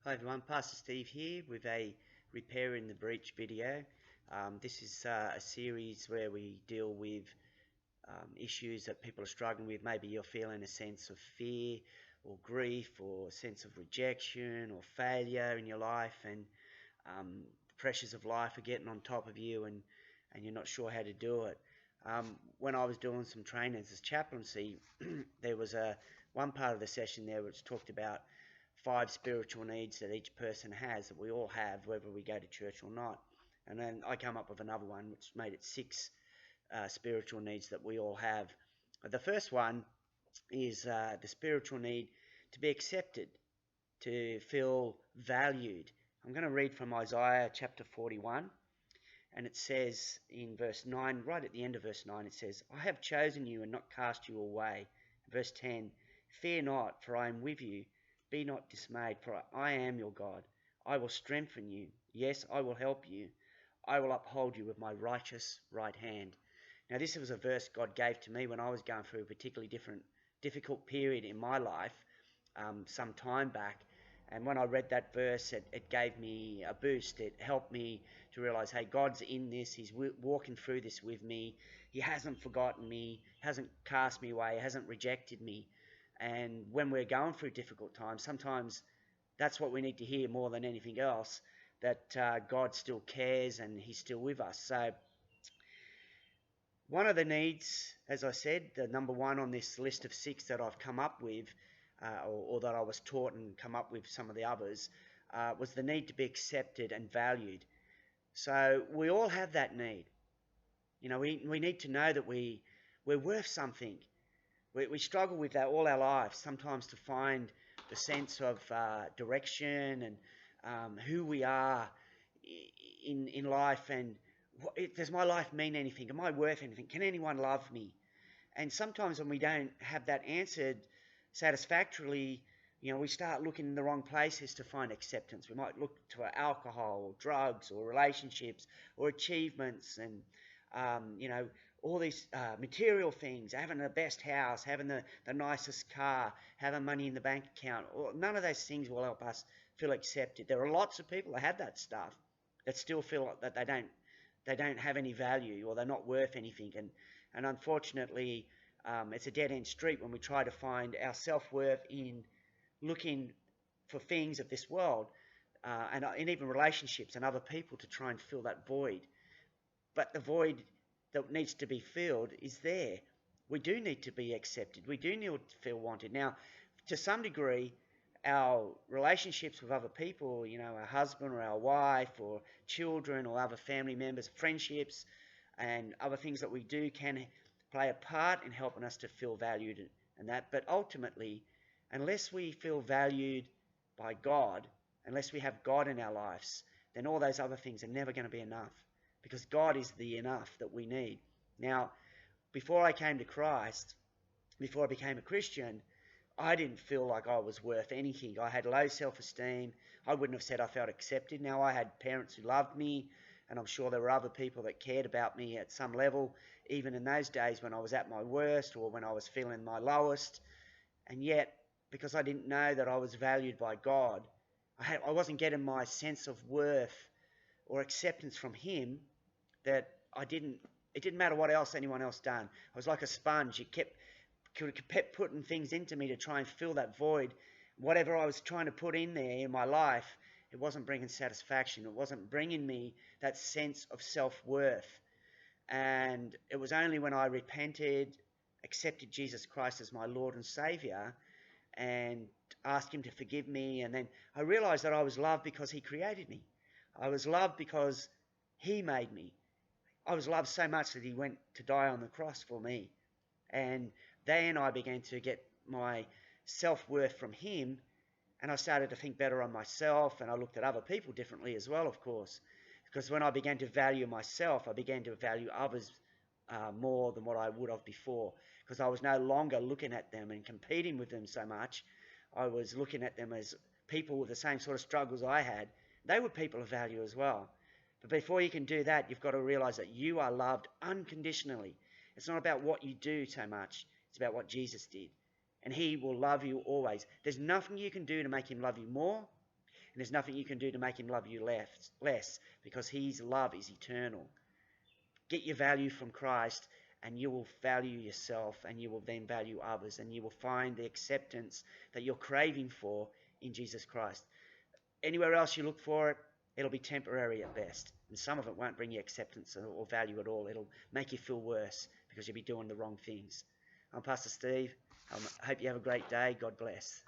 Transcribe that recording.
Hi everyone, Pastor Steve here with a Repairing the Breach video. This is a series where we deal with issues that people are struggling with. Maybe you're feeling a sense of fear or grief or a sense of rejection or failure in your life, and the pressures of life are getting on top of you, and you're not sure how to do it. When I was doing some training as chaplaincy, there was one part of the session there which talked about 5 spiritual needs that each person has, that we all have, whether we go to church or not. And then I come up with another one which made it 6 spiritual needs that we all have. The first one is the spiritual need to be accepted, to feel valued. I'm going to read from Isaiah chapter 41, and it says in verse 9, right at the end of verse 9, it says, I have chosen you and not cast you away. Verse 10, fear not, for I am with you. Be not dismayed, for I am your God. I will strengthen you. Yes, I will help you. I will uphold you with my righteous right hand. Now, this was a verse God gave to me when I was going through a particularly difficult period in my life some time back. And when I read that verse, it gave me a boost. It helped me to realize, hey, God's in this. He's walking through this with me. He hasn't forgotten me, hasn't cast me away, hasn't rejected me. And when we're going through difficult times, sometimes that's what we need to hear more than anything else, that God still cares and He's still with us. So one of the needs, as I said, the number one on this list of 6 that I've come up with, or that I was taught and come up with some of the others, was the need to be accepted and valued. So we all have that need. You know, we need to know that we're worth something. We struggle with that all our lives, sometimes to find the sense of direction and who we are in life, and does my life mean anything? Am I worth anything? Can anyone love me? And sometimes when we don't have that answered satisfactorily, you know, we start looking in the wrong places to find acceptance. We might look to alcohol or drugs or relationships or achievements and, you know, all these material things, having the best house, having the nicest car, having money in the bank account. None of those things will help us feel accepted. There are lots of people that have that stuff that still feel that they don't have any value, or they're not worth anything. And unfortunately, it's a dead-end street when we try to find our self-worth in looking for things of this world, and even relationships and other people, to try and fill that void. But the void that needs to be filled is there. We do need to be accepted. We do need to feel wanted. Now, to some degree, our relationships with other people, you know, our husband or our wife or children or other family members, friendships and other things that we do, can play a part in helping us to feel valued and that. But ultimately, unless we feel valued by God, unless we have God in our lives, then all those other things are never going to be enough, because God is the enough that we need. Now, before I came to Christ, before I became a Christian, I didn't feel like I was worth anything. I had low self-esteem. I wouldn't have said I felt accepted. Now, I had parents who loved me, and I'm sure there were other people that cared about me at some level, even in those days when I was at my worst or when I was feeling my lowest. And yet, because I didn't know that I was valued by God, I wasn't getting my sense of worth or acceptance from Him, that it didn't matter what else anyone else done. I was like a sponge. It kept putting things into me to try and fill that void. Whatever I was trying to put in there in my life, it wasn't bringing satisfaction. It wasn't bringing me that sense of self-worth. And it was only when I repented, accepted Jesus Christ as my Lord and Saviour, and asked Him to forgive me, and then I realised that I was loved because He created me. I was loved because He made me. I was loved so much that He went to die on the cross for me. And then I began to get my self-worth from Him, and I started to think better on myself, and I looked at other people differently as well, of course. Because when I began to value myself, I began to value others more than what I would have before. Because I was no longer looking at them and competing with them so much. I was looking at them as people with the same sort of struggles I had. They were people of value as well. But before you can do that, you've got to realize that you are loved unconditionally. It's not about what you do so much. It's about what Jesus did. And He will love you always. There's nothing you can do to make Him love you more. And And there's nothing you can do to make him love you less, because his love is eternal. Get your value from Christ, and you will value yourself, and you will then value others, and you will find the acceptance that you're craving for in Jesus Christ. Anywhere else you look for it, it'll be temporary at best. And some of it won't bring you acceptance or value at all. It'll make you feel worse because you'll be doing the wrong things. I'm Pastor Steve. I hope you have a great day. God bless.